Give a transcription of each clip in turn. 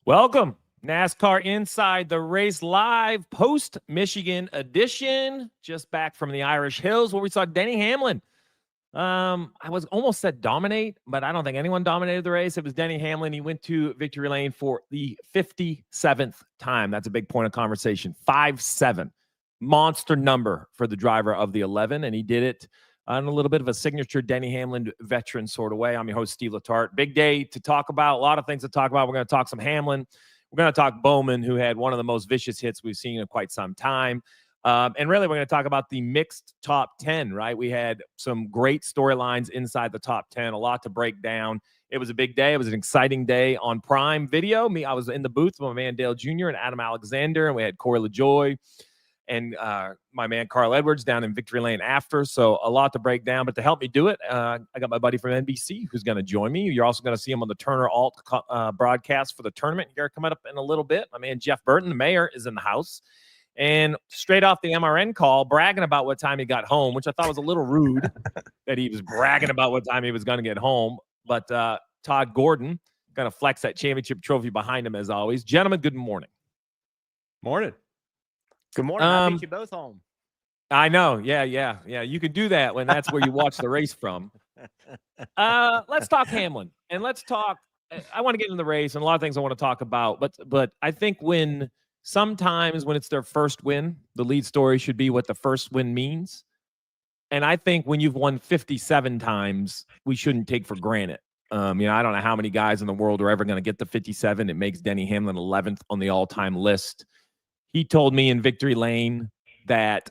Welcome, NASCAR Inside the Race live post-Michigan edition. Just back from the Irish Hills where we saw Denny Hamlin. I was almost said dominate, but I don't think anyone dominated the race. It was Denny Hamlin. He went to victory lane for the 57th time. That's a big point of conversation. 5-7. Monster number for the driver of the 11, and he did it in a little bit of a signature Denny Hamlin veteran sort of way. I'm your host, Steve Letarte. Big day to talk about. A lot of things to talk about. We're going to talk some Hamlin. We're going to talk Bowman, who had one of the most vicious hits we've seen in quite some time. And really, we're going to talk about the mixed top 10, right? We had some great storylines inside the top 10, a lot to break down. It was a big day. It was an exciting day on Prime Video. I was in the booth with my man Dale Jr. and Adam Alexander, and we had Corey LaJoy and my man Carl Edwards down in victory lane after. So a lot to break down. But to help me do it, I got my buddy from NBC who's going to join me. You're also going to see him on the Turner Alt broadcast for the tournament here coming up in a little bit. My man Jeff Burton, the mayor, is in the house. And straight off the MRN call, bragging about what time he got home, which I thought was a little rude that he was bragging about what time he was going to get home. But Todd Gordon going to flex that championship trophy behind him as always. Gentlemen, good morning. Morning. Good morning. I think you both home. I know. Yeah. You can do that when that's where you watch the race from. Let's talk Hamlin. And let's talk – I want to get into the race and a lot of things I want to talk about. But I think sometimes when it's their first win, the lead story should be what the first win means. And I think when you've won 57 times, we shouldn't take for granted. I don't know how many guys in the world are ever going to get to 57. It makes Denny Hamlin 11th on the all-time list. He told me in victory lane that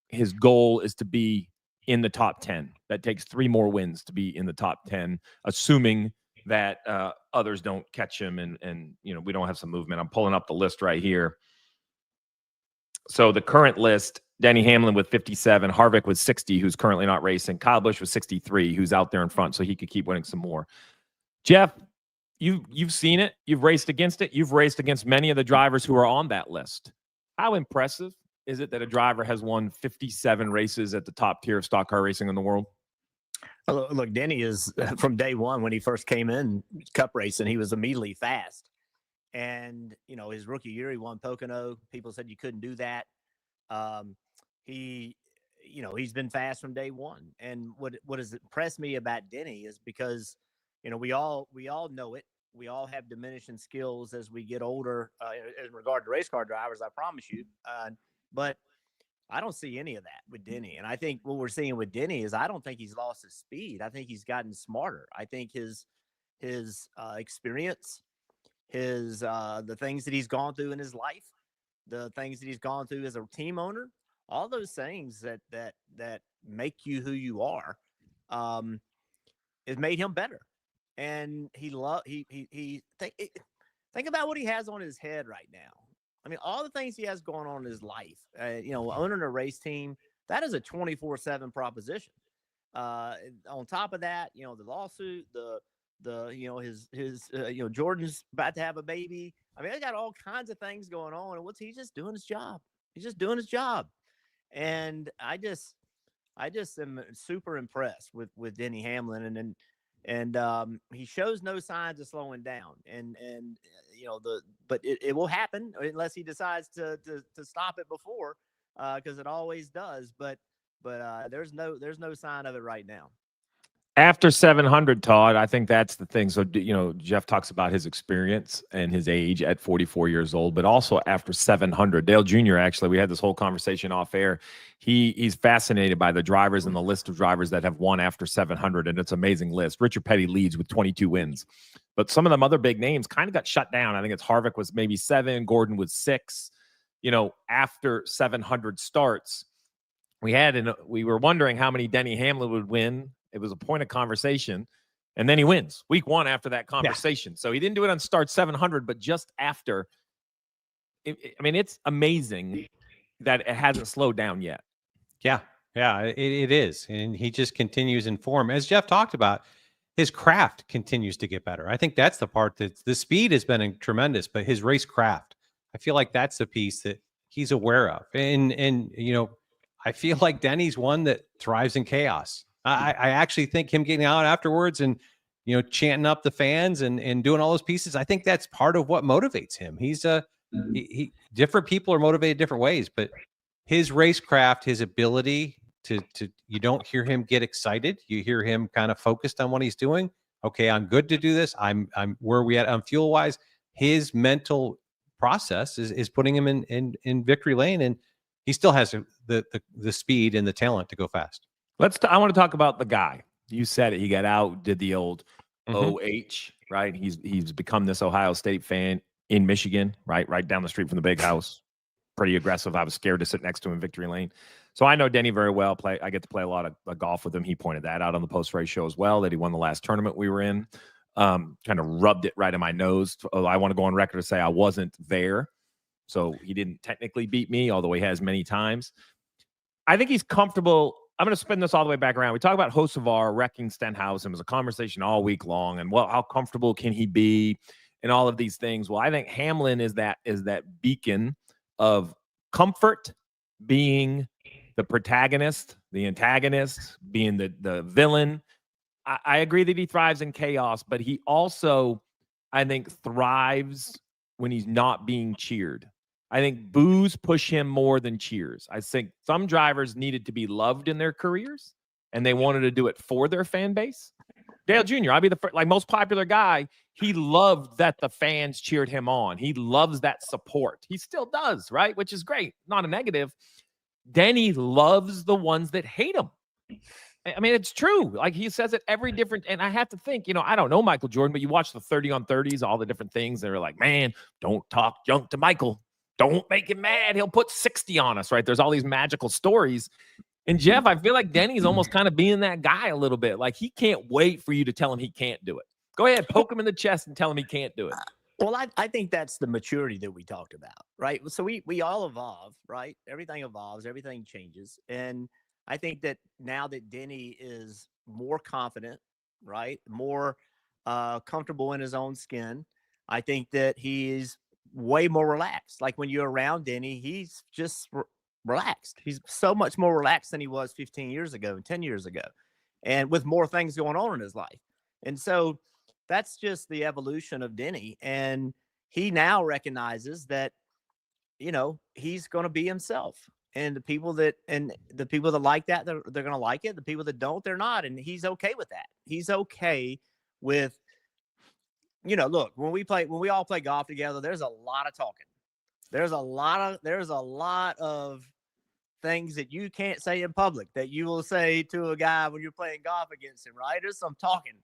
his goal is to be in the top 10. That takes 3 more wins to be in the top 10, assuming that others don't catch him and we don't have some movement. I'm pulling up the list right here. So the current list, Denny Hamlin with 57, Harvick with 60, who's currently not racing, Kyle Busch with 63, who's out there in front, so he could keep winning some more. Jeff, you've seen it. You've raced against it. You've raced against many of the drivers who are on that list. How impressive is it that a driver has won 57 races at the top tier of stock car racing in the world? Look, Denny is from day one when he first came in cup racing, he was immediately fast. And, his rookie year, he won Pocono. People said you couldn't do that. He's been fast from day one. And what has impressed me about Denny is because, we all know it. We all have diminishing skills as we get older in regard to race car drivers, I promise you. But I don't see any of that with Denny. And I think what we're seeing with Denny is I don't think he's lost his speed. I think he's gotten smarter. I think his experience, the things that he's gone through in his life, the things that he's gone through as a team owner, all those things that make you who you are, has made him better. And think about what he has on his head right now. I mean, all the things he has going on in his life, owning a race team, that is a 24/7 proposition. On top of that, the lawsuit, Jordan's about to have a baby. I mean, they got all kinds of things going on. And he's just doing his job. He's just doing his job. And I just am super impressed with Denny Hamlin. And he shows no signs of slowing down. But it will happen unless he decides to stop it before, because it always does. But there's no sign of it right now. After 700, Todd, I think that's the thing. So, Jeff talks about his experience and his age at 44 years old, but also after 700. Dale Jr., actually, we had this whole conversation off air. He's fascinated by the drivers and the list of drivers that have won after 700, and it's an amazing list. Richard Petty leads with 22 wins. But some of them other big names kind of got shut down. I think it's Harvick was maybe 7, Gordon was 6. After 700 starts, we were wondering how many Denny Hamlin would win. It was a point of conversation, and then he wins week 1 after that conversation. Yeah. So he didn't do it on start 700, but just after. It's amazing that it hasn't slowed down yet. Yeah, it is. And he just continues in form. As Jeff talked about, his craft continues to get better. I think that's the part that the speed has been tremendous, but his race craft, I feel like that's the piece that he's aware of. And I feel like Denny's one that thrives in chaos. I actually think him getting out afterwards and, chanting up the fans and doing all those pieces. I think that's part of what motivates him. He's different people are motivated different ways, but his racecraft, his ability to you don't hear him get excited. You hear him kind of focused on what he's doing. Okay, I'm good to do this. I'm where are we at on fuel wise. His mental process is putting him in victory lane, and he still has the speed and the talent to go fast. I want to talk about the guy. You said it. He got out, did the old OH, right? He's become this Ohio State fan in Michigan, right down the street from the big house. Pretty aggressive. I was scared to sit next to him in victory lane. So I know Denny very well. I get to play a lot of golf with him. He pointed that out on the post-race show as well, that he won the last tournament we were in. Kind of rubbed it right in my nose. I want to go on record to say I wasn't there. So he didn't technically beat me, although he has many times. I think he's comfortable. I'm going to spin this all the way back around. We talk about Hocevar wrecking Stenhouse. It was a conversation all week long. And, well, how comfortable can he be and all of these things? Well, I think Hamlin is that beacon of comfort, being the protagonist, the antagonist, being the villain. I agree that he thrives in chaos, but he also, I think, thrives when he's not being cheered. I think boos push him more than cheers. I think some drivers needed to be loved in their careers, and they wanted to do it for their fan base. Dale Jr., I'll be the first, most popular guy. He loved that the fans cheered him on. He loves that support. He still does, right? Which is great. Not a negative. Denny loves the ones that hate him. I mean, it's true. He says it every different, and I have to think, I don't know Michael Jordan, but you watch the 30 on 30s, all the different things. They're like, man, don't talk junk to Michael. Don't make him mad. He'll put 60 on us, right? There's all these magical stories. And Jeff, I feel like Denny's almost kind of being that guy a little bit. He can't wait for you to tell him he can't do it. Go ahead, poke him in the chest and tell him he can't do it. Well, I think that's the maturity that we talked about, right? So we all evolve, right? Everything evolves, everything changes. And I think that now that Denny is more confident, right? More comfortable in his own skin, I think that he's way more relaxed. When you're around Denny, he's just relaxed. He's so much more relaxed than he was 15 years ago and 10 years ago, and with more things going on in his life. And so that's just the evolution of Denny. And he now recognizes that, he's going to be himself. And the people that like that, they're going to like it. The people that don't, they're not. And he's okay with that. He's okay with, look, when we all play golf together, there's a lot of talking. There's a lot of things that you can't say in public that you will say to a guy when you're playing golf against him, right? There's some talking.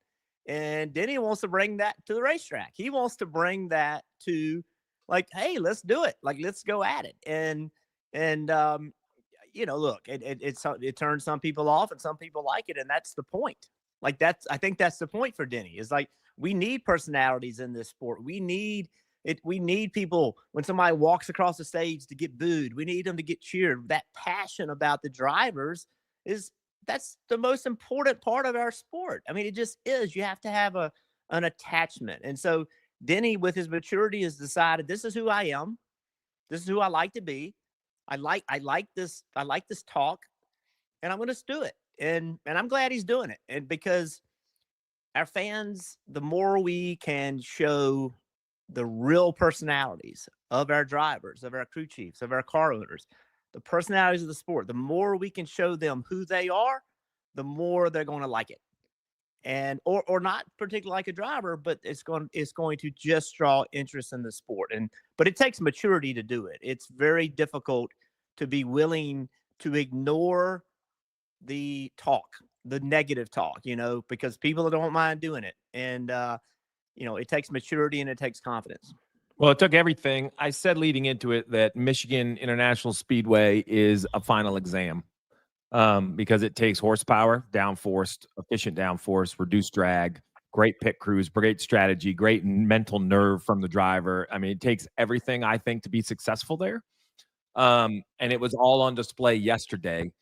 And Denny wants to bring that to the racetrack. He wants to bring that to hey, let's do it. Let's go at it. And look, it turns some people off and some people like it. And that's the point. I think that's the point for Denny is we need personalities in this sport. We need it. We need people when somebody walks across the stage to get booed. We need them to get cheered. That passion about the drivers that's the most important part of our sport. I mean, it just is. You have to have an attachment. And so Denny, with his maturity, has decided this is who I am. This is who I like to be. I like this talk, and I'm going to do it. And I'm glad he's doing it. And because our fans, the more we can show the real personalities of our drivers, of our crew chiefs, of our car owners, the personalities of the sport, the more we can show them who they are, the more they're going to like it. And or not particularly like a driver, but it's going to just draw interest in the sport. But it takes maturity to do it. It's very difficult to be willing to ignore the talk, the negative talk, because people don't mind doing it. And it takes maturity and it takes confidence. Well, it took everything. I said leading into it that Michigan International Speedway is a final exam because it takes horsepower, downforce, efficient downforce, reduced drag, great pit crews, great strategy, great mental nerve from the driver. I mean, it takes everything, I think, to be successful there. And it was all on display yesterday.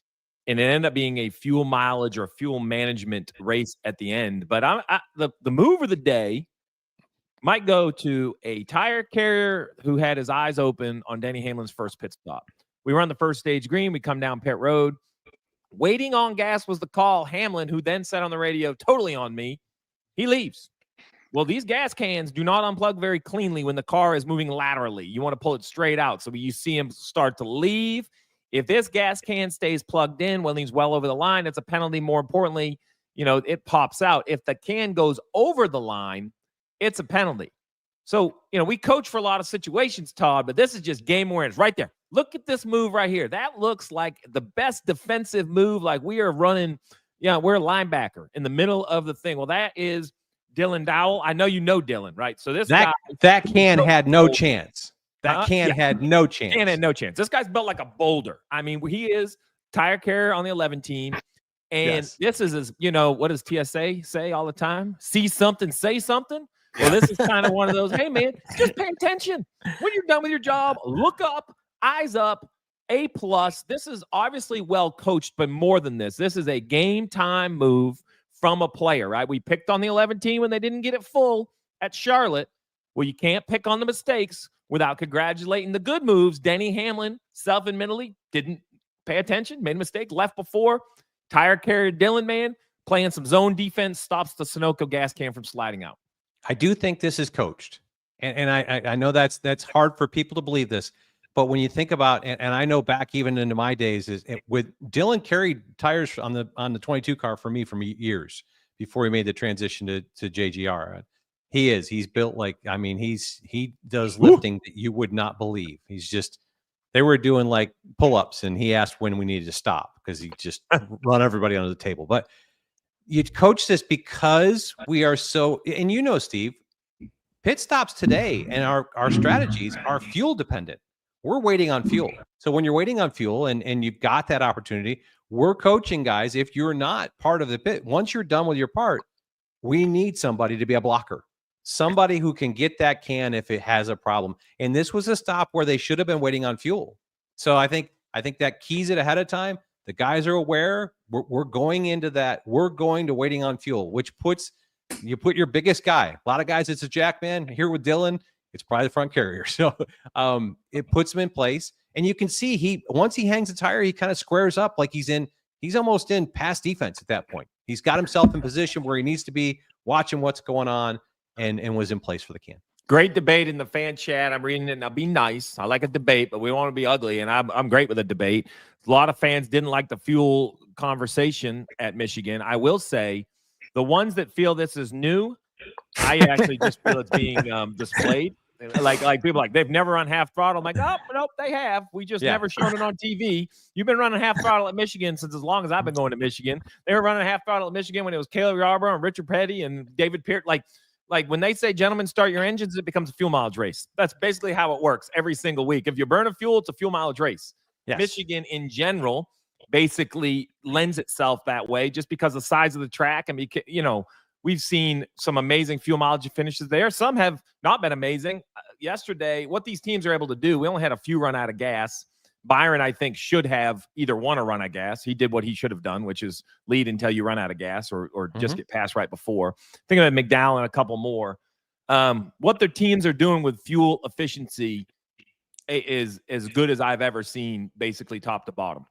And it ended up being a fuel mileage or fuel management race at the end. But the move of the day might go to a tire carrier who had his eyes open on Denny Hamlin's first pit stop. We were on the first stage green. We come down pit road. Waiting on gas was the call. Hamlin, who then said on the radio, totally on me, He leaves. Well, these gas cans do not unplug very cleanly when the car is moving laterally. You want to pull it straight out. So you see him start to leave. If this gas can stays plugged in when he's well over the line, it's a penalty. More importantly, it pops out. If the can goes over the line, it's a penalty. So, we coach for a lot of situations, Todd, but this is just game awareness right there. Look at this move right here. That looks like the best defensive move. Like we are running, we're a linebacker in the middle of the thing. Well, that is Dylan Dowell. I know you know Dylan, right? So that can had no chance. That can had no chance. Can had no chance. This guy's built like a boulder. I mean, he is tire carrier on the 11 team. And this is as, what does TSA say all the time? See something, say something. Well, this is kind of one of those, hey, man, just pay attention. When you're done with your job, look up, eyes up, A+. This is obviously well coached, but more than this. This is a game time move from a player, right? We picked on the 11 team when they didn't get it full at Charlotte. Well, you can't pick on the mistakes without congratulating the good moves. Denny Hamlin, self-admittedly, didn't pay attention, made a mistake, left before. Tire carrier Dylan, man, playing some zone defense, stops the Sunoco gas can from sliding out. I do think this is coached. And I know that's hard for people to believe this. But when you think about, and I know back even into my days, with Dylan carried tires on the 22 car for me for years before he made the transition to JGR. He's built like, I mean, he does lifting that you would not believe. They were doing like pull-ups and he asked when we needed to stop because he just run everybody under the table. But you coach this because we are so, and Steve, pit stops today and our strategies are fuel dependent. We're waiting on fuel. So when you're waiting on fuel and you've got that opportunity, we're coaching guys. If you're not part of the pit, once you're done with your part, we need somebody to be a blocker, somebody who can get that can if it has a problem. And this was a stop where they should have been waiting on fuel. So I think that keys it ahead of time. The guys are aware. We're going into that. We're going to waiting on fuel, which you put your biggest guy. A lot of guys, it's a jack man. Here with Dylan, it's probably the front carrier. So it puts him in place. And you can see once he hangs the tire, he kind of squares up like he's almost in pass defense at that point. He's got himself in position where he needs to be, watching what's going on, and was in place for the can. Great debate in the fan chat. I'm reading it. Now, be nice. I like a debate, but we want to be ugly, and I'm great with a debate. A lot of fans didn't like the fuel conversation at Michigan. I will say the ones that feel this is new, I actually just feel it's being displayed. Like people they've never run half throttle. I'm like, oh, nope, they have. We just never shown it on TV. You've been running half throttle at Michigan since as long as I've been going to Michigan. They were running half throttle at Michigan when it was Caleb Yarborough and Richard Petty and David Peart. Like when they say, gentlemen, start your engines, it becomes a fuel mileage race. That's basically how it works every single week. If you burn a fuel, it's a fuel mileage race. Yes. Michigan in general basically lends itself that way just because of the size of the track. I mean, we've seen some amazing fuel mileage finishes there. Some have not been amazing. Yesterday, what these teams are able to do, we only had a few run out of gas. Byron, I think, should have either won or run out of gas. He did what he should have done, which is lead until you run out of gas or just get past right before. Think of McDowell and a couple more. What their teams are doing with fuel efficiency is as good as I've ever seen, basically top to bottom.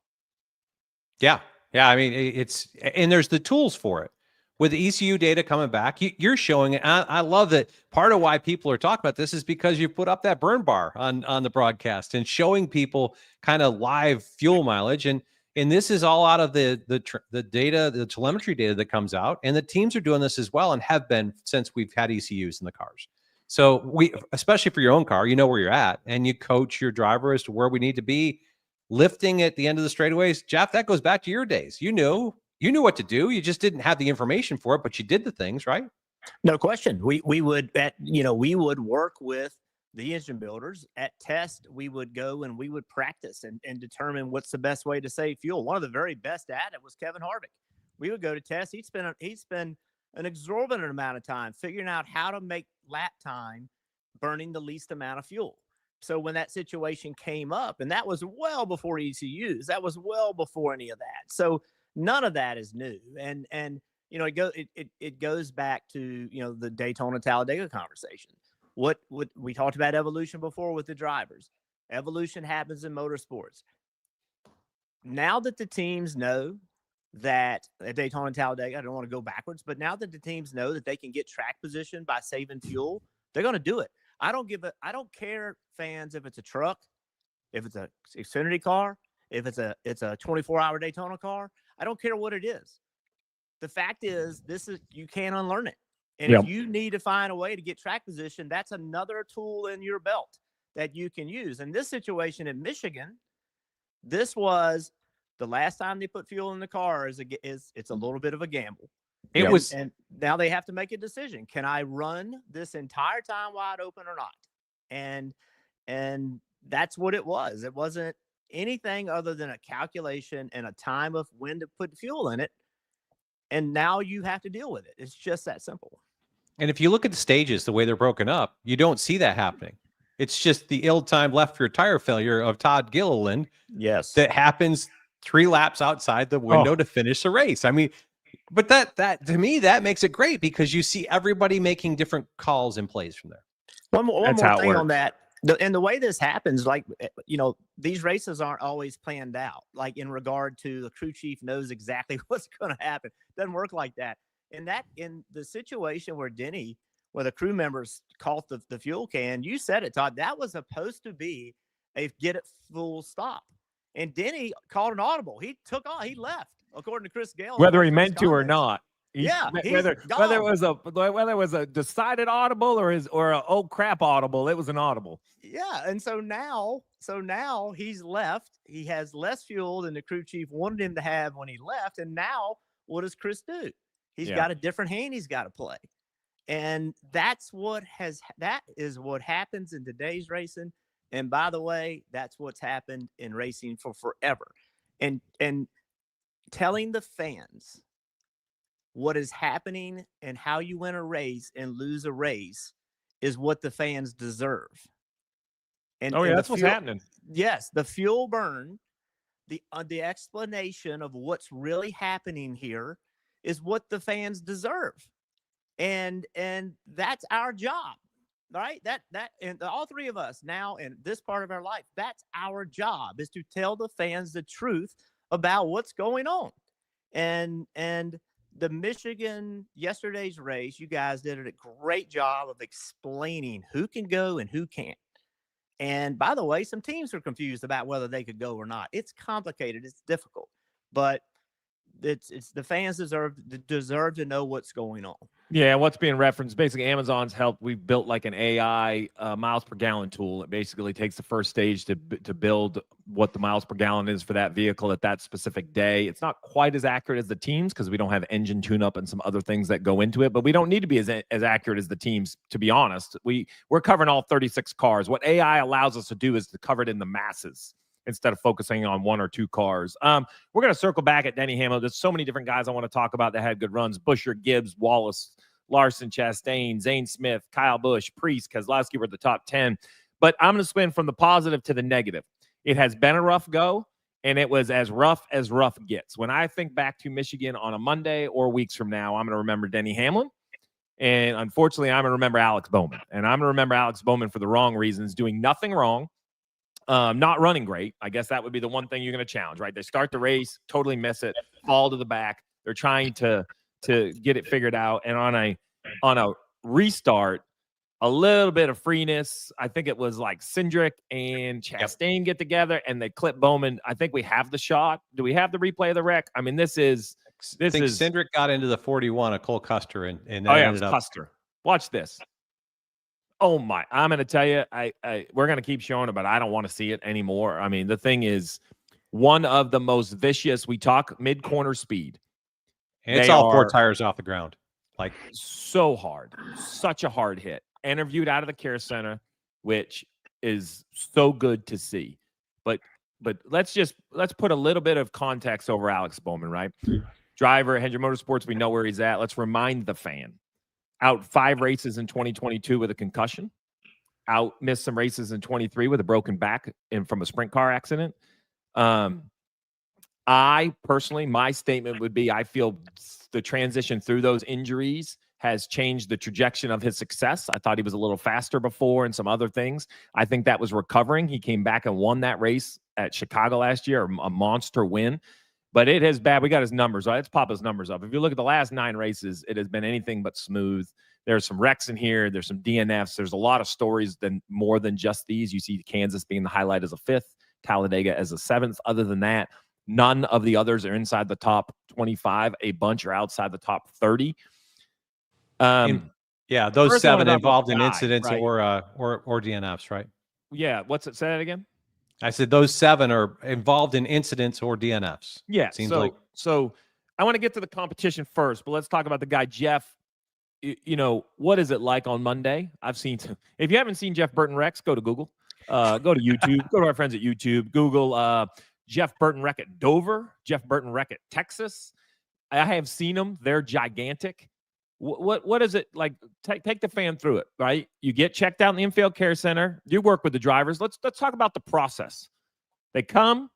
Yeah. I mean, and there's the tools for it. With the ECU data coming back, you're showing it. I love that. Part of why people are talking about this is because you put up that burn bar on the broadcast and showing people kind of live fuel mileage. And this is all out of the data, the telemetry data that comes out. And the teams are doing this as well and have been since we've had ECUs in the cars. So especially for your own car, you know where you're at and you coach your driver as to where we need to be. Lifting at the end of the straightaways, Jeff, that goes back to your days. You knew what to do. You just didn't have the information for it, but you did the things, right? No question. We would work with the engine builders at test. We would go and we would practice and determine what's the best way to save fuel. One of the very best at it was Kevin Harvick. We would go to test. He'd spend an exorbitant amount of time figuring out how to make lap time burning the least amount of fuel. So when that situation came up, and that was well before ECUs, that was well before any of that. So none of that is new. And it goes back to, the Daytona Talladega conversation. What we talked about evolution before with the drivers. Evolution happens in motorsports. Now that the teams know that at Daytona and Talladega, I don't want to go backwards, but now that the teams know that they can get track position by saving fuel, they're going to do it. I don't care, fans, if it's a truck, if it's a Xfinity car, if it's a 24-hour Daytona car. I don't care what it is. The fact is, you can't unlearn it. And if you need to find a way to get track position, that's another tool in your belt that you can use. In this situation in Michigan, this was the last time they put fuel in the car. It's a little bit of a gamble. And now they have to make a decision. Can I run this entire time wide open or not? And that's what it was. It wasn't anything other than a calculation and a time of when to put fuel in it. And now you have to deal with it. It's just that simple. And if you look at the stages, the way they're broken up, you don't see that happening. It's just the ill-timed left rear tire failure of Todd Gilliland. Yes. That happens 3 laps outside the window to finish the race. I mean, but that to me, that makes it great because you see everybody making different calls and plays from there. One more thing on that. And the way this happens, like, these races aren't always planned out. Like, in regard to the crew chief knows exactly what's going to happen. It doesn't work like that. In the situation where the crew members caught the fuel can, you said it, Todd, that was supposed to be a get it full stop. And Denny called an audible. He left, according to Chris Gale. Whether he meant to or not. Whether it was a decided audible or a oh crap audible, it was an audible. Yeah, and so now he's left. He has less fuel than the crew chief wanted him to have when he left. And now what does Chris do? He's got a different hand he's got to play. And that is what happens in today's racing. And by the way, that's what's happened in racing for forever. And telling the fans what is happening and how you win a race and lose a race is what the fans deserve. And that's what's happening. Yes, the fuel burn, the explanation of what's really happening here is what the fans deserve. And that's our job, right? And all three of us now in this part of our life, that's our job, is to tell the fans the truth about what's going on. And the Michigan yesterday's race, you guys did a great job of explaining who can go and who can't. And by the way, some teams are confused about whether they could go or not. It's complicated. It's difficult, but it's the fans deserve to know what's going on. Yeah, what's being referenced, basically Amazon's help. We've built like an AI miles per gallon tool. It basically takes the first stage to build what the miles per gallon is for that vehicle at that specific day. It's not quite as accurate as the teams because we don't have engine tune-up and some other things that go into it, but we don't need to be as accurate as the teams, to be honest. We're covering all 36 cars. What AI allows us to do is to cover it in the masses instead of focusing on 1 or 2 cars. We're going to circle back at Denny Hamlin. There's so many different guys I want to talk about that had good runs. Busher, Gibbs, Wallace, Larson, Chastain, Zane Smith, Kyle Busch, Priest, Keselowski were the top 10. But I'm going to spin from the positive to the negative. It has been a rough go, and it was as rough gets. When I think back to Michigan on a Monday or weeks from now, I'm going to remember Denny Hamlin. And unfortunately, I'm going to remember Alex Bowman. And I'm going to remember Alex Bowman for the wrong reasons, doing nothing wrong. Not running great. I guess that would be the one thing you're going to challenge, right? They start the race, totally miss it, fall to the back. They're trying to get it figured out. And on a restart, a little bit of freeness. I think it was like Cindric and Chastain get together and they clip Bowman. I think we have the shot. Do we have the replay of the wreck? I mean, this is Cindric got into the 41 of Cole Custer and ended up Custer. Watch this. Oh my! I'm going to tell you, we're going to keep showing it, but I don't want to see it anymore. I mean, the thing is one of the most vicious. We talk mid-corner speed. And it's all 4 tires off the ground. Like so hard, such a hard hit. Interviewed out of the care center, which is so good to see. But let's put a little bit of context over Alex Bowman, right? Driver at Hendrick Motorsports, we know where he's at. Let's remind the fan. Out 5 races in 2022 with a concussion. Out missed some races in 23 with a broken back from a sprint car accident. I personally, my statement would be, I feel the transition through those injuries has changed the trajectory of his success. I thought he was a little faster before and some other things. I think that was recovering. He came back and won that race at Chicago last year, a monster win. But it has bad. We got his numbers. Right? Let's pop his numbers up. If you look at the last 9 races, it has been anything but smooth. There's some wrecks in here. There's some DNFs. There's a lot of stories more than just these. You see Kansas being the highlight as a 5th, Talladega as a 7th. Other than that, none of the others are inside the top 25. A bunch are outside the top 30. Those 7 involved in incidents, right? or DNFs, right? Yeah. What's it? Say that again. I said those 7 are involved in incidents or DNFs. Yeah. Seems so I want to get to the competition first, but let's talk about the guy, Jeff. You know, what is it like on Monday? If you haven't seen Jeff Burton Rex, go to Google, go to YouTube, go to our friends at YouTube, Google Jeff Burton Wreck at Dover, Jeff Burton Wreck at Texas. I have seen them. They're gigantic. What is it like? Take the fan through it, right? You get checked out in the infield care center. You work with the drivers. Let's talk about the process. They come.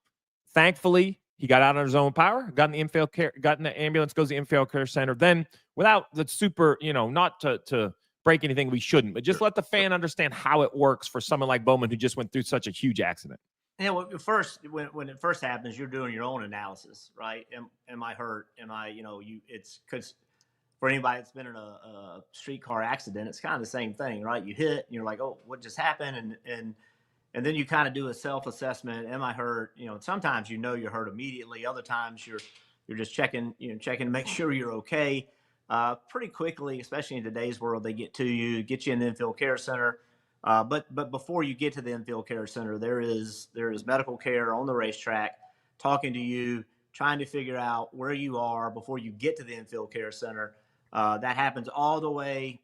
Thankfully, he got out on his own power, got in the infield care, got in the ambulance, goes to the infield care center. Then, without the super, not to break anything we shouldn't, but just let the fan understand how it works for someone like Bowman who just went through such a huge accident. Yeah, well, when it first happens, you're doing your own analysis, right? Am I hurt? Am I, it's because for anybody that's been in a streetcar accident, it's kind of the same thing, right? You hit and you're like, oh, what just happened? And then you kind of do a self-assessment. Am I hurt? Sometimes you're hurt immediately. Other times you're just checking to make sure you're okay. Pretty quickly, especially in today's world, they get you in the infield care center. But before you get to the infield care center, there is medical care on the racetrack, talking to you, trying to figure out where you are before you get to the infield care center. That happens all the way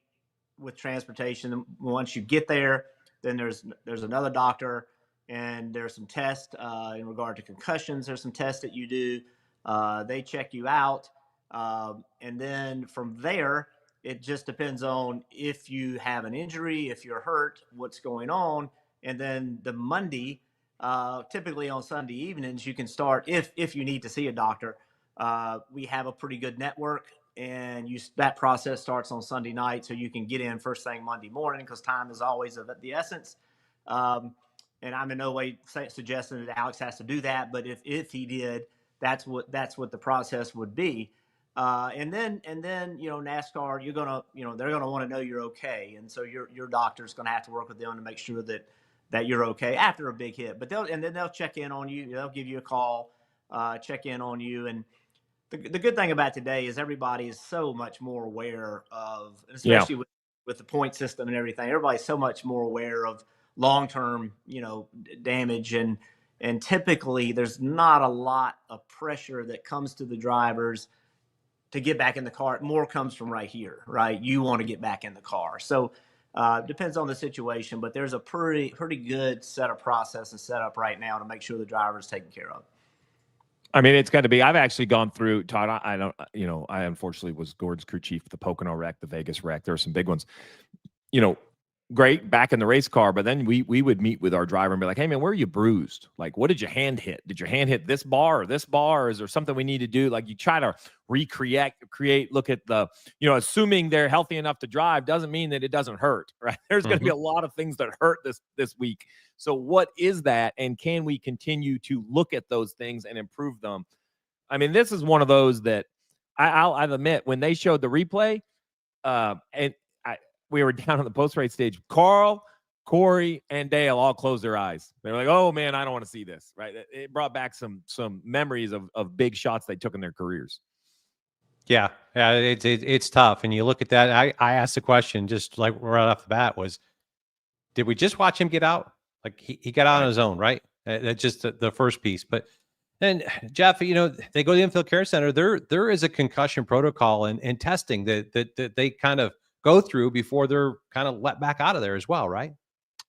with transportation. Once you get there, then there's another doctor, and there's some tests in regard to concussions. There's some tests that you do. They check you out, and then from there, it just depends on if you have an injury, if you're hurt, what's going on. And then the Monday, typically on Sunday evenings, you can start, if you need to see a doctor. We have a pretty good network, and that process starts on Sunday night, so you can get in first thing Monday morning, because time is always of the essence. And I'm in no way suggesting that Alex has to do that, but if he did, that's what the process would be. And then NASCAR, they're gonna want to know you're okay, and so your doctor's gonna have to work with them to make sure that you're okay after a big hit. But they'll check in on you. They'll give you a call, check in on you. And the good thing about today is everybody is so much more aware of, especially with the point system and everything. Everybody's so much more aware of long-term, damage, and typically there's not a lot of pressure that comes to the drivers to get back in the car. More comes from right here, right? You want to get back in the car. So depends on the situation, but there's a pretty good set of processes set up right now to make sure the driver is taken care of. I mean, it's got to be. I've actually gone through, Todd. I unfortunately was Gordon's crew chief, the Pocono wreck, the Vegas wreck. There were some big ones. Great back in the race car, but then we would meet with our driver and be like, hey man, where are you bruised? Like, what did your hand hit? Did your hand hit this bar or this bar? Is there something we need to do? Like, you try to look at the, assuming they're healthy enough to drive doesn't mean that it doesn't hurt, right? There's going to be a lot of things that hurt this week. So what is that? And can we continue to look at those things and improve them? I mean, this is one of those that I'll admit, when they showed the replay, we were down on the post-race stage. Carl, Corey, and Dale all closed their eyes. They were like, oh, man, I don't want to see this, right? It brought back some memories of big shots they took in their careers. Yeah, it's tough. And you look at that, I asked the question just like right off the bat was, did we just watch him get out? Like, he got out on his own, right? That's just the first piece. But then, Jeff, they go to the infield care center. There is a concussion protocol and testing that they kind of go through before they're kind of let back out of there as well, right?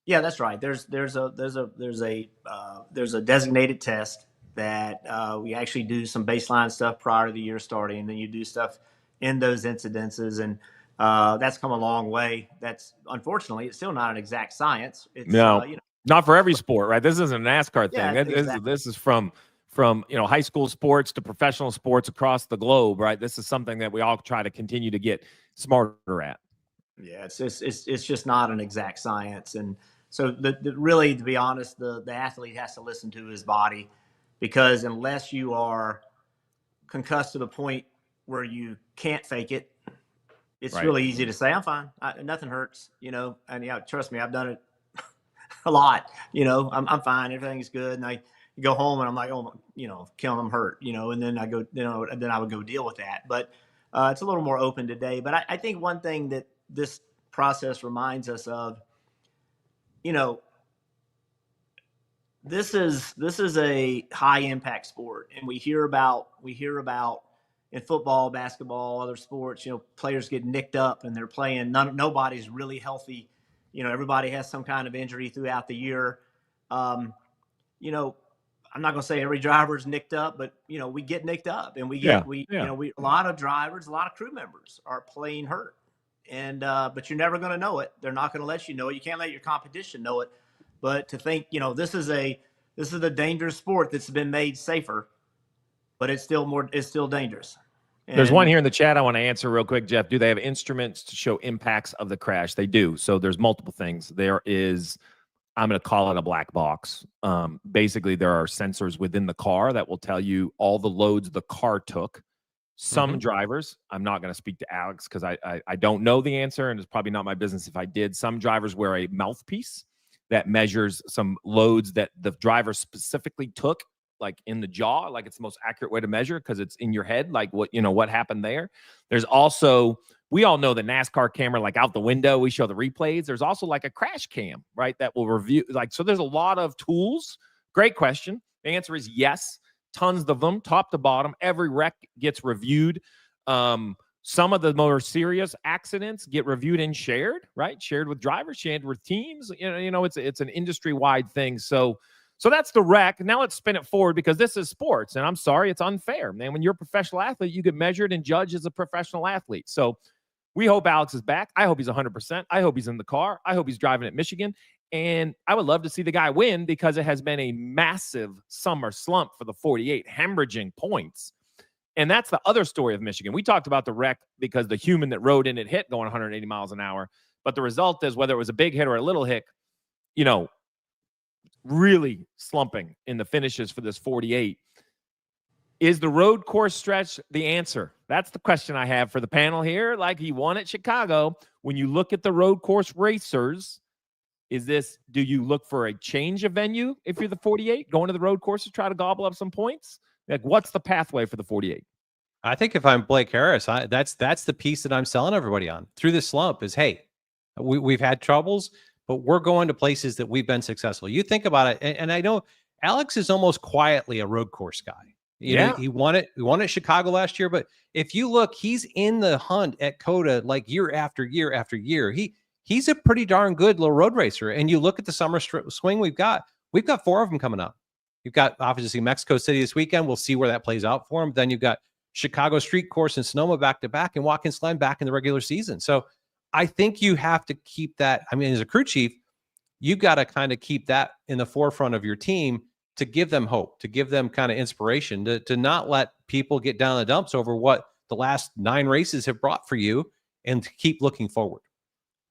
Yeah, that's right. There's a designated test that we actually do some baseline stuff prior to the year starting, and then you do stuff in those incidences, and that's come a long way. That's unfortunately, it's still not an exact science. It's not for every sport, right? This isn't a NASCAR thing. Yeah, exactly. This is from high school sports to professional sports across the globe, right? This is something that we all try to continue to get smarter at. Yeah, it's just not an exact science, and so really, to be honest, the athlete has to listen to his body, because unless you are concussed to the point where you can't fake it, it's Right. really easy to say, I'm fine. Nothing hurts, and trust me, I've done it a lot, I'm fine. Everything's good. And I go home and I'm like, oh, killing them hurt, and then I go, then I would go deal with that. But it's a little more open today. But I think one thing that this process reminds us of, this is a high impact sport, and we hear about in football, basketball, other sports, players get nicked up and they're playing. Nobody's really healthy. Everybody has some kind of injury throughout the year. I'm not going to say every driver's nicked up, but we get nicked up, and a lot of drivers, a lot of crew members are playing hurt, and but you're never going to know it. They're not going to let you know it. You can't let your competition know it. But to think, this is a dangerous sport that's been made safer, but it's still dangerous. There's one here in the chat I want to answer real quick, Jeff. Do they have instruments to show impacts of the crash? They do. So there's multiple things. There is, I'm going to call it a black box. Basically, there are sensors within the car that will tell you all the loads the car took. Some drivers, I'm not going to speak to Alex because I don't know the answer, and it's probably not my business if I did. Some drivers wear a mouthpiece that measures some loads that the driver specifically took, like in the jaw, like it's the most accurate way to measure because it's in your head, like what happened there. There's also, we all know the NASCAR camera, like out the window, we show the replays. There's also like a crash cam, right? That will review, so there's a lot of tools. Great question. The answer is yes. Tons of them, top to bottom. Every wreck gets reviewed. Some of the more serious accidents get reviewed and shared, right? Shared with drivers, shared with teams. It's an industry-wide thing. So that's the wreck. Now let's spin it forward because this is sports, and I'm sorry, it's unfair, man. When you're a professional athlete, you get measured and judged as a professional athlete. So we hope Alex is back. I hope he's 100%. I hope he's in the car. I hope he's driving at Michigan. And I would love to see the guy win because it has been a massive summer slump for the 48, hemorrhaging points. And that's the other story of Michigan. We talked about the wreck because the human that rode in it hit going 180 miles an hour. But the result is, whether it was a big hit or a little hit, really slumping in the finishes for this 48. Is the road course stretch the answer? That's the question I have for the panel here. Like he won at Chicago. When you look at the road course racers, do you look for a change of venue if you're the 48, going to the road course to try to gobble up some points? Like, what's the pathway for the 48? I think if I'm Blake Harris, that's the piece that I'm selling everybody on through this slump is, hey, we've had troubles, but we're going to places that we've been successful. You think about it, and I know Alex is almost quietly a road course guy. You know, he won it. He won at Chicago last year, but if you look, he's in the hunt at COTA like year after year after year. He's a pretty darn good little road racer. And you look at the summer swing we've got 4 of them coming up. You've got obviously Mexico City this weekend. We'll see where that plays out for him. Then you've got Chicago Street Course and Sonoma back to back, and Watkins Glen back in the regular season. So I think you have to keep that. I mean, as a crew chief, you've got to kind of keep that in the forefront of your team to give them hope, to give them kind of inspiration, to not let people get down the dumps over what the last 9 races have brought for you, and to keep looking forward.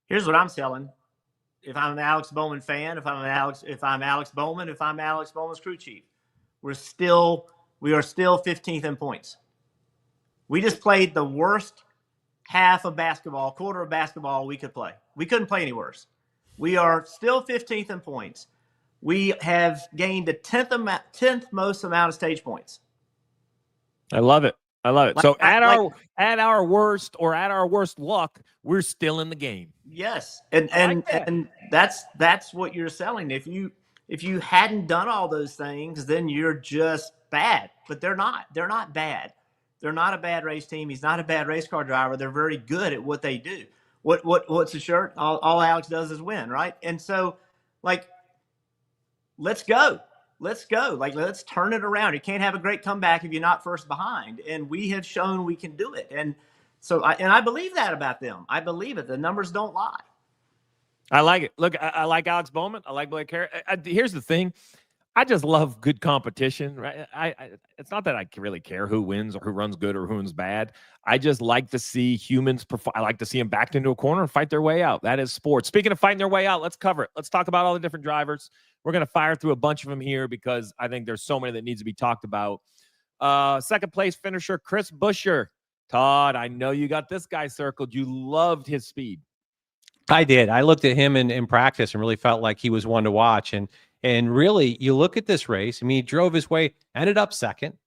Here's what I'm selling. If I'm an Alex Bowman fan, if I'm Alex Bowman's crew chief, we are still 15th in points. We just played the worst quarter of basketball we could play. We couldn't play any worse. We are still 15th in points. We have gained the 10th most amount of stage points. I love it. So at our worst or at our worst luck, we're still in the game. Yes. And that's what you're selling. If you hadn't done all those things, then you're just bad. But they're not. They're not bad. They're not a bad race team. He's not a bad race car driver. They're very good at what they do. What's the shirt? All Alex does is win, right? And so, like, let's go. Like, let's turn it around. You can't have a great comeback if you're not first behind. And we have shown we can do it. And so, I believe that about them. I believe it. The numbers don't lie. I like it. Look, I like Alex Bowman. I like Blake Harris. Here's the thing. I just love good competition, right? It's not that I really care who wins or who runs good or who runs bad. I just like to see humans perform. I like to see them backed into a corner and fight their way out. That is sports. Speaking of fighting their way out, let's cover it. Let's talk about all the different drivers. We're going to fire through a bunch of them here because I think there's so many that needs to be talked about. Second place finisher, Chris Buescher. Todd, I know you got this guy circled. You loved his speed. I did. I looked at him in practice and really felt like he was one to watch. And really, you look at this race. I mean, he drove his way, ended up second.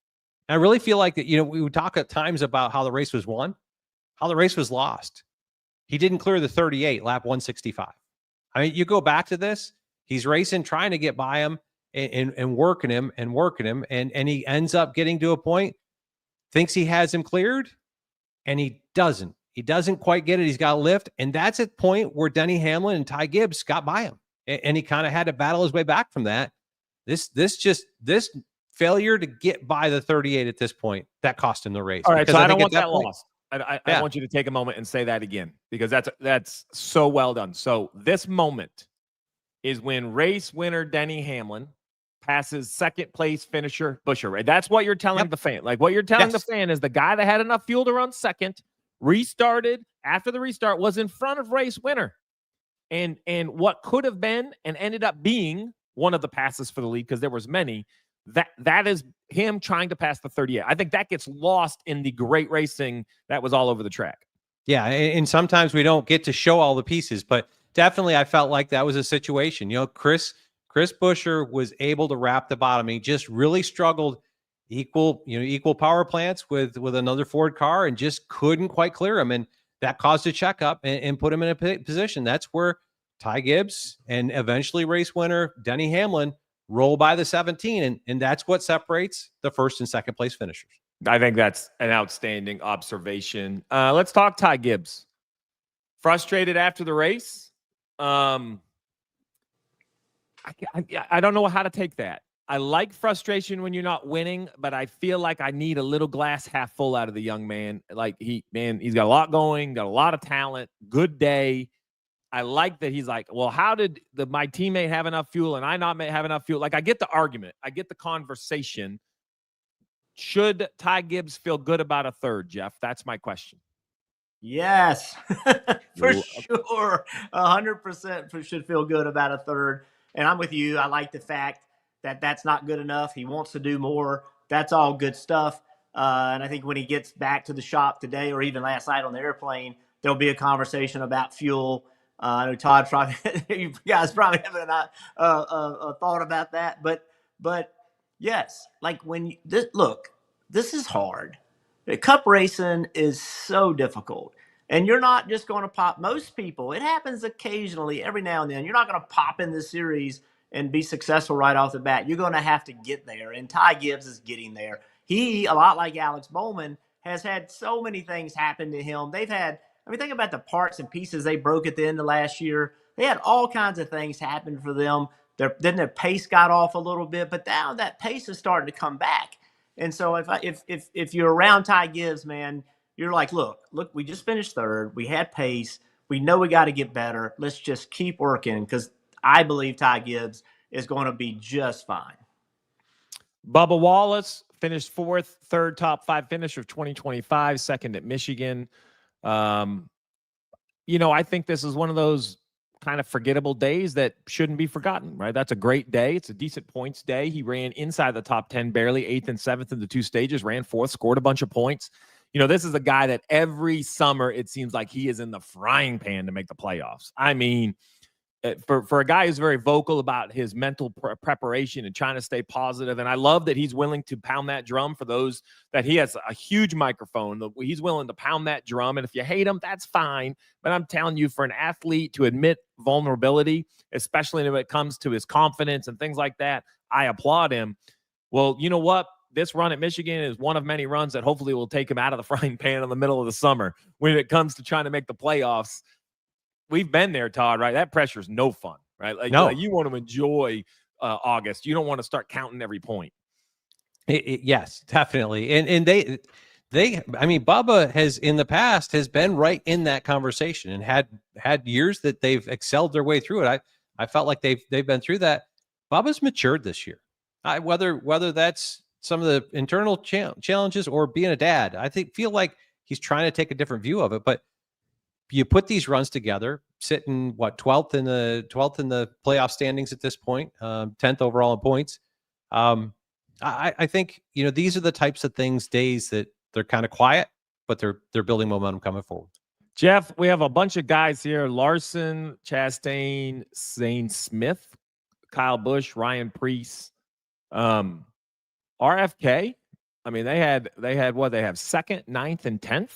I really feel like that, we would talk at times about how the race was won, how the race was lost. He didn't clear the 38, lap 165. I mean, you go back to this, he's racing, trying to get by him and working him. And he ends up getting to a point, thinks he has him cleared, and he doesn't. He doesn't quite get it. He's got a lift. And that's at the point where Denny Hamlin and Ty Gibbs got by him. And he kind of had to battle his way back from that. This failure to get by the 38 at this point, that cost him the race. All right, so I don't want that point, lost. I want you to take a moment and say that again, because that's so well done. So this moment is when race winner Denny Hamlin passes second place finisher Buescher, right? That's what you're telling the fan. Like, what you're telling the fan is the guy that had enough fuel to run second, restarted after the restart, was in front of race winner. And what could have been and ended up being one of the passes for the lead, because there was many, that is him trying to pass the 38. I think that gets lost in the great racing that was all over the track. Yeah, and sometimes we don't get to show all the pieces, but definitely I felt like that was a situation. Chris Buescher was able to wrap the bottom. He just really struggled equal power plants with another Ford car and just couldn't quite clear him. And that caused a checkup and put him in a position. That's where Ty Gibbs and eventually race winner Denny Hamlin roll by the 17. And that's what separates the first and second place finishers. I think that's an outstanding observation. Let's talk Ty Gibbs. Frustrated after the race. I don't know how to take that. I like frustration when you're not winning, but I feel like I need a little glass half full out of the young man. Like he's got a lot going, got a lot of talent, good day. I like that he's like, well, how did my teammate have enough fuel and I not have enough fuel? Like, I get the argument. I get the conversation. Should Ty Gibbs feel good about a third, Jeff? That's my question. Yes, for sure. 100% should feel good about a third. And I'm with you. I like the fact that that's not good enough. He wants to do more. That's all good stuff. And I think when he gets back to the shop today or even last night on the airplane, there'll be a conversation about fuel. I know Todd probably, you guys probably haven't thought about that, but yes, like this is hard. Cup racing is so difficult, and you're not just going to pop. Most people, it happens occasionally, every now and then. You're not going to pop in the series and be successful right off the bat. You're going to have to get there, and Ty Gibbs is getting there. He, a lot like Alex Bowman, has had so many things happen to him. Think about the parts and pieces they broke at the end of last year. They had all kinds of things happen for them. Then their pace got off a little bit, but now that pace is starting to come back. And so if you're around Ty Gibbs, man, you're like, look, we just finished third. We had pace. We know we got to get better. Let's just keep working, because I believe Ty Gibbs is going to be just fine. Bubba Wallace finished fourth, third top five finish of 2025, second at Michigan. I think this is one of those kind of forgettable days that shouldn't be forgotten, right? That's a great day. It's a decent points day. He ran inside the top 10, barely 8th and 7th in the two stages, ran 4th, scored a bunch of points. This is a guy that every summer it seems like he is in the frying pan to make the playoffs. I mean, for a guy who's very vocal about his mental preparation and trying to stay positive, and I love that he's willing to pound that drum for those that he has a huge microphone. He's willing to pound that drum, and if you hate him, that's fine. But I'm telling you, for an athlete to admit vulnerability, especially when it comes to his confidence and things like that, I applaud him. Well, you know what? This run at Michigan is one of many runs that hopefully will take him out of the frying pan in the middle of the summer when it comes to trying to make the playoffs. We've been there, Todd, right? That pressure is no fun, right? Like you want to enjoy August. You don't want to start counting every point. Yes, definitely. And Bubba has in the past has been right in that conversation and had years that they've excelled their way through it. I felt like they've been through that. Bubba's matured this year. Whether that's some of the internal challenges or being a dad, I feel like he's trying to take a different view of it. But you put these runs together, sitting 12th in the playoff standings at this point, 10th overall in points. I think, these are the types of days that they're kind of quiet, but they're building momentum coming forward. Jeff, we have a bunch of guys here: Larson, Chastain, Zane Smith, Kyle Busch, Ryan Preece, RFK. I mean, they had what? They have 2nd, 9th, and 10th.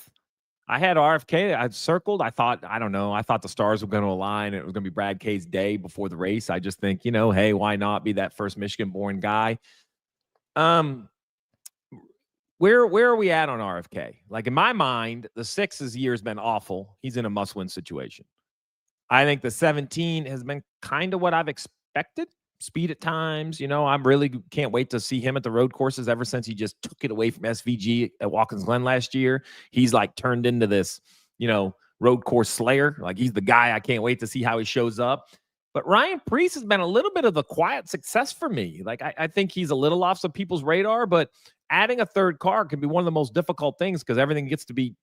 I had RFK. I circled. I thought the stars were going to align, and it was going to be Brad K's day before the race. I just think, hey, why not be that first Michigan-born guy? Where are we at on RFK? Like, in my mind, the 6's year has been awful. He's in a must-win situation. I think the 17 has been kind of what I've expected. Speed at times, I really can't wait to see him at the road courses. Ever since he just took it away from SVG at Watkins Glen last year, he's like turned into this, road course slayer. Like, he's the guy. I can't wait to see how he shows up. But Ryan Preece has been a little bit of a quiet success for me. Like, I think he's a little off some people's radar, but adding a third car can be one of the most difficult things because everything gets to be,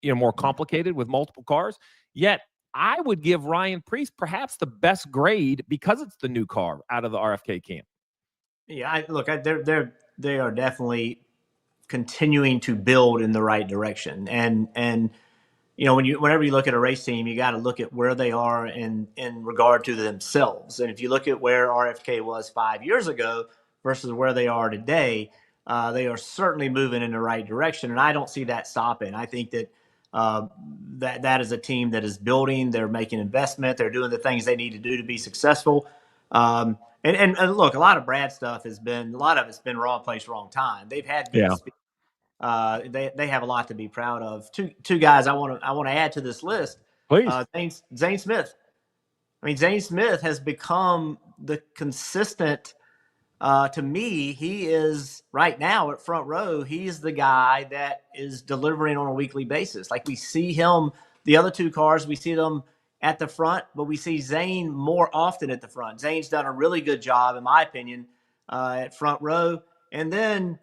more complicated with multiple cars. Yet, I would give Ryan Preece perhaps the best grade because it's the new car out of the RFK camp. Yeah, they are definitely continuing to build in the right direction. And whenever you look at a race team, you got to look at where they are in regard to themselves. And if you look at where RFK was 5 years ago versus where they are today, they are certainly moving in the right direction. And I don't see that stopping. I think that that is a team that is building. They're making investment. They're doing the things they need to do to be successful. And look, a lot of Brad stuff it's been wrong place, wrong time. They've had good speed. They have a lot to be proud of. Two guys I want to add to this list. Please. Zane Smith. I mean, Zane Smith has become the consistent. To me, he is right now at front row. He's the guy that is delivering on a weekly basis. Like, we see him, the other two cars, we see them at the front, but we see Zane more often at the front. Zane's done a really good job, in my opinion, at front row. And then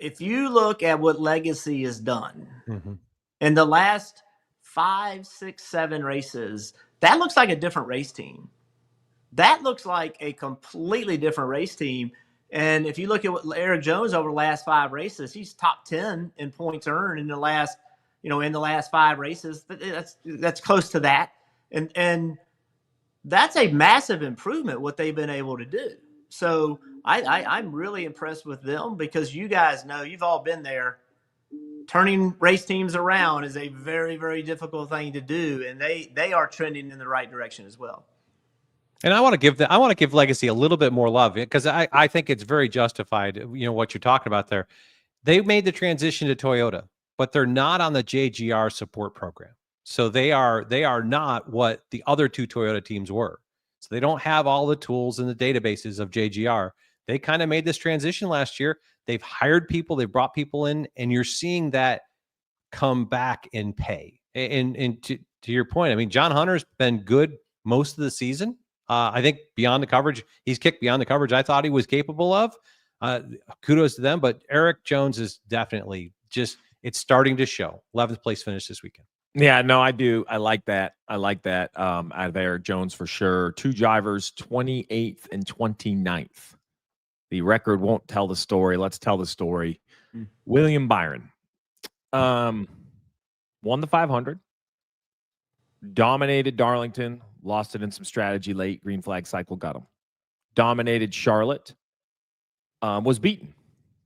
if you look at what Legacy has done in the last 5, 6, 7 races, that looks like a different race team. That looks like a completely different race team. And if you look at what Eric Jones over the last 5 races, he's top 10 in points earned in the last 5 races. That's close to that. And that's a massive improvement what they've been able to do. So I'm really impressed with them because you guys know, you've all been there. Turning race teams around is a very, very difficult thing to do. And they are trending in the right direction as well. And I want to give Legacy a little bit more love because I think it's very justified. What you're talking about there. They made the transition to Toyota, but they're not on the JGR support program. So they are not what the other 2 Toyota teams were. So they don't have all the tools and the databases of JGR. They kind of made this transition last year. They've hired people, they've brought people in, and you're seeing that come back and pay. And to your point, I mean, John Hunter's been good most of the season. I think beyond the coverage, he's kicked beyond the coverage I thought he was capable of. Kudos to them. But Eric Jones is definitely it's starting to show. 11th place finish this weekend. Yeah, no, I do. I like that. Out of Eric Jones for sure. 2 drivers, 28th and 29th. The record won't tell the story. Let's tell the story. William Byron won the 500. Dominated Darlington. Lost it in some strategy late. Green flag cycle got him. Dominated Charlotte. Was beaten.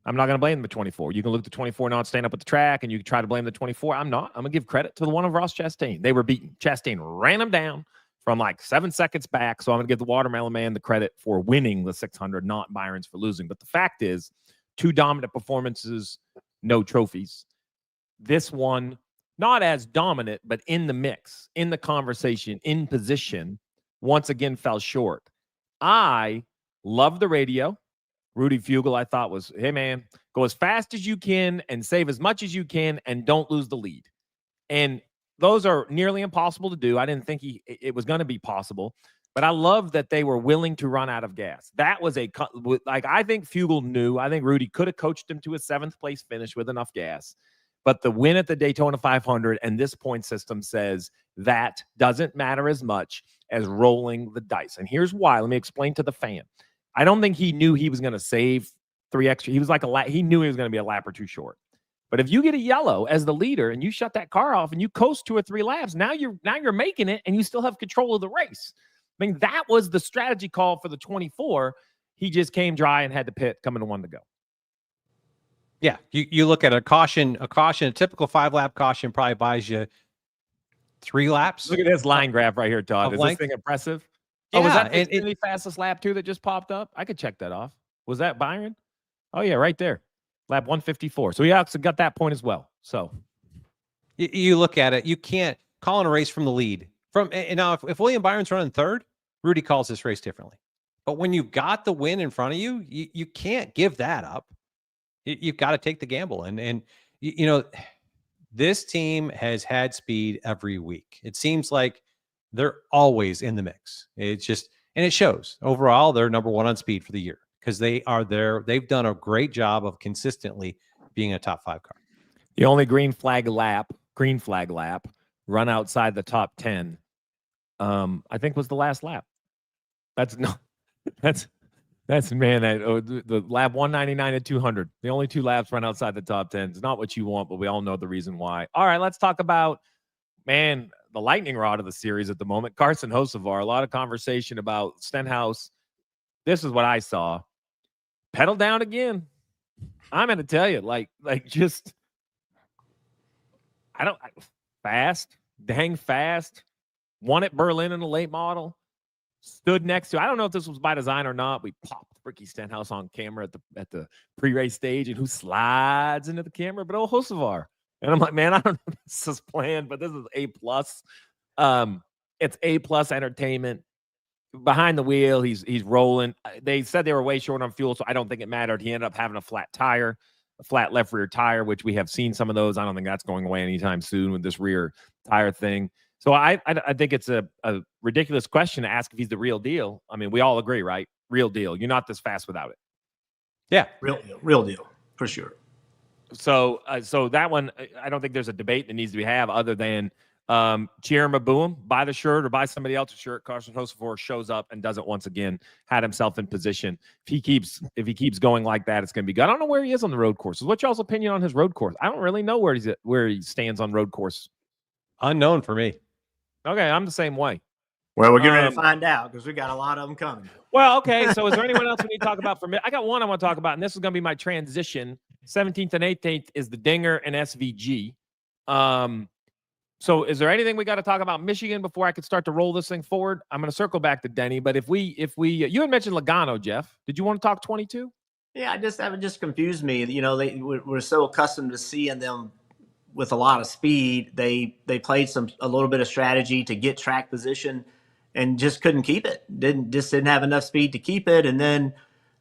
I'm not going to blame the 24. You can look at the 24 not stand up at the track, and you can try to blame the 24. I'm not. I'm going to give credit to the one of Ross Chastain. They were beaten. Chastain ran them down from like 7 seconds back. So I'm going to give the Watermelon Man the credit for winning the 600, not Byron's for losing. But the fact is, 2 dominant performances, no trophies. This one, not as dominant, but in the mix, in the conversation, in position, once again fell short. I love the radio. Rudy Fugle, I thought was, hey, man, go as fast as you can and save as much as you can and don't lose the lead. And those are nearly impossible to do. I didn't think it was going to be possible, but I love that they were willing to run out of gas. That was I think Fugle knew. I think Rudy could have coached him to a 7th place finish with enough gas. But the win at the Daytona 500 and this point system says that doesn't matter as much as rolling the dice. And here's why. Let me explain to the fan. I don't think he knew he was going to save 3 extra. He was like he knew he was going to be a lap or 2 short. But if you get a yellow as the leader and you shut that car off and you coast 2 or 3 laps, now you're making it and you still have control of the race. I mean, that was the strategy call for the 24. He just came dry and had to pit coming to 1 to go. Yeah, you look at a caution, a typical 5-lap caution probably buys you 3 laps. Look at this line graph right here, Todd. Is this thing impressive? Yeah, was that the fastest lap too that just popped up? I could check that off. Was that Byron? Oh yeah, right there. Lap 154. So he also got that point as well. So you look at it, you can't call a race from the lead. And now if William Byron's running 3rd, Rudy calls this race differently. But when you've got the win in front of you, you can't give that up. You've got to take the gamble. And you know, this team has had speed every week. It seems like they're always in the mix. It's just, and it shows. Overall, they're number 1 on speed for the year because they are there. They've done a great job of consistently being a top 5 car. The only green flag lap run outside the top 10, I think was the last lap. The lap 199 at 200. The only 2 laps run outside the top 10. It's not what you want, but we all know the reason why. All right, let's talk about, the lightning rod of the series at the moment, Carson Hocevar. A lot of conversation about Stenhouse. This is what I saw. Pedal down again. I'm going to tell you, dang fast. Won at Berlin in the late model. Stood next to, I don't know if this was by design or not. We popped Ricky Stenhouse on camera at the pre-race stage, and who slides into the camera? But Hocevar. And I'm like, man, I don't know if this is planned, but this is A+. It's A+ entertainment. Behind the wheel, he's rolling. They said they were way short on fuel, so I don't think it mattered. He ended up having a flat tire, a flat left rear tire, which we have seen some of those. I don't think that's going away anytime soon with this rear tire thing. So I think it's a ridiculous question to ask if he's the real deal. I mean, we all agree, right? Real deal. You're not this fast without it. Yeah, real deal for sure. So that one, I don't think there's a debate that needs to be had other than cheer him or boo him, buy the shirt or buy somebody else's shirt. Carson Hocevar shows up and does it once again. Had himself in position. If he keeps going like that, it's going to be good. I don't know where he is on the road courses. What's y'all's opinion on his road course? I don't really know where he stands on road course. Unknown for me. Okay, I'm the same way. Well, we're getting ready to find out because we got a lot of them coming. Well, okay. So is there anyone else we need to talk about for me? I got one I want to talk about, and this is going to be my transition. 17th and 18th is the Dinger and SVG. So is there anything we got to talk about Michigan before I could start to roll this thing forward? I'm going to circle back to Denny, but if we you had mentioned Logano, Jeff. Did you want to talk 22? Yeah, that would just confuse me. You know, we're so accustomed to seeing them with a lot of speed. They played a little bit of strategy to get track position and just couldn't keep it. Didn't have enough speed to keep it. And then,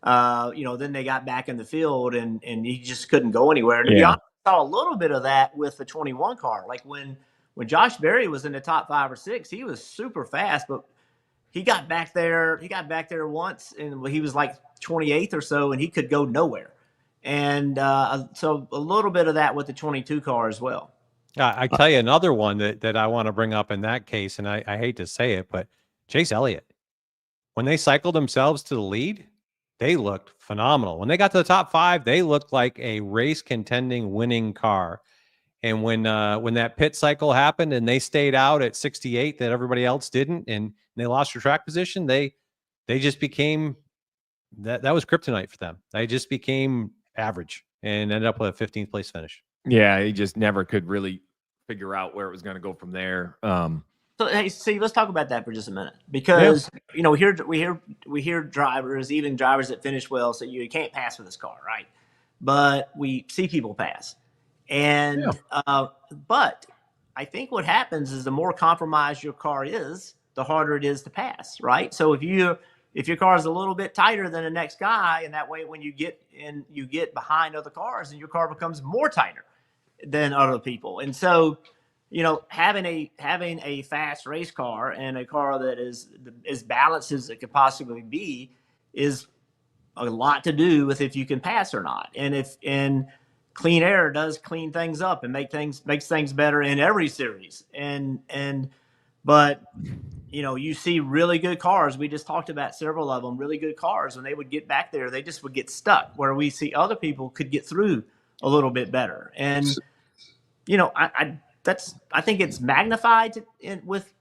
then they got back in the field and he just couldn't go anywhere. And to be honest, I saw a little bit of that with the 21 car. Like when Josh Berry was in the top 5 or 6, he was super fast, but he got back there. He got back there once and he was like 28th or so and he could go nowhere. And so a little bit of that with the 22 car as well. I tell you another one that I want to bring up in that case, and I hate to say it, but Chase Elliott, when they cycled themselves to the lead, they looked phenomenal. When they got to the top 5, they looked like a race contending winning car. And when that pit cycle happened and they stayed out at 68 that everybody else didn't, and they lost their track position, they just became that was kryptonite for them. They just became average and ended up with a 15th place finish. Yeah, he just never could really figure out where it was going to go from there. So hey, see, let's talk about that for just a minute because we hear drivers, even drivers that finish well, say you can't pass with this car, right? But we see people pass, and but I think what happens is the more compromised your car is, the harder it is to pass, right? So if your car is a little bit tighter than the next guy, and that way when you get behind other cars, and your car becomes more tighter than other people. And so, having a fast race car and a car that is as balanced as it could possibly be is a lot to do with if you can pass or not. And clean air does clean things up and makes things better in every series. But you see really good cars. We just talked about several of them, really good cars. When they would get back there, they just would get stuck, where we see other people could get through a little bit better. And, I think it's magnified with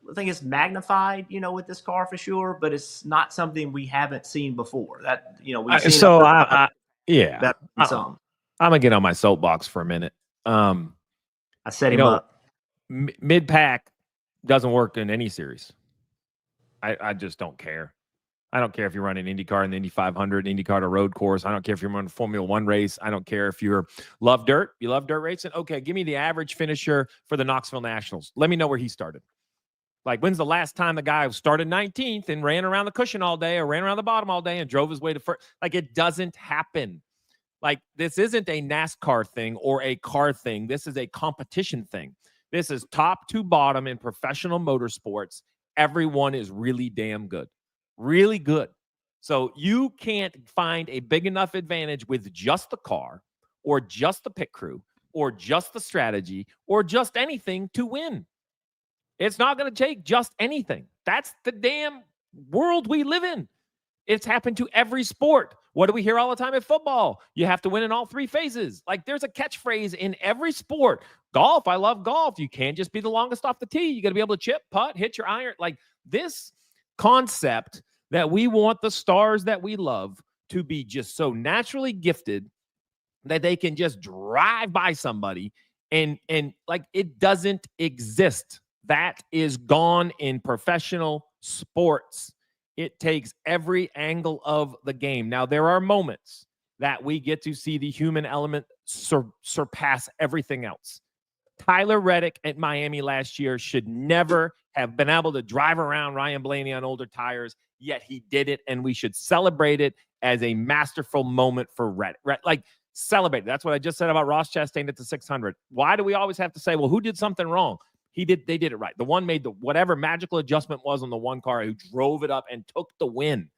this car for sure, but it's not something we haven't seen before. That, we've seen yeah, some. I'm gonna get on my soapbox for a minute. I set him up. Mid pack doesn't work in any series. I just don't care. I don't care if you're running IndyCar in the Indy 500, IndyCar to road course. I don't care if you're running a Formula One race. I don't care if you love dirt. You love dirt racing. Okay, give me the average finisher for the Knoxville Nationals. Let me know where he started. Like, when's the last time the guy started 19th and ran around the cushion all day or ran around the bottom all day and drove his way to first? Like, it doesn't happen. Like, this isn't a NASCAR thing or a car thing. This is a competition thing. This is top to bottom in professional motorsports. Everyone is really damn good. Really good. So you can't find a big enough advantage with just the car or just the pit crew or just the strategy or just anything to win. It's not going to take just anything. That's the damn world we live in. It's happened to every sport. What do we hear all the time at football? You have to win in all three phases. Like, there's a catchphrase in every sport. Golf, I love golf. You can't just be the longest off the tee. You got to be able to chip, putt, hit your iron. Like, this concept that we want the stars that we love to be just so naturally gifted that they can just drive by somebody and like, it doesn't exist. That is gone in professional sports. It takes every angle of the game. Now, there are moments that we get to see the human element surpass everything else. Tyler Reddick at Miami last year should never have been able to drive around Ryan Blaney on older tires, yet he did it, and we should celebrate it as a masterful moment for Reddick. Like, celebrate it. That's what I just said about Ross Chastain at the 600. Why do we always have to say, well, who did something wrong? They did it right. The one made the whatever magical adjustment was on the one car who drove it up and took the win.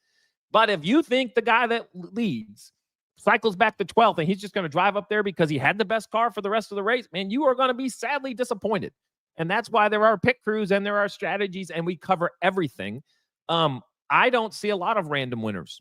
But if you think the guy that leads cycles back to 12th and he's just going to drive up there because he had the best car for the rest of the race, man, you are going to be sadly disappointed. And that's why there are pit crews and there are strategies and we cover everything. I don't see a lot of random winners.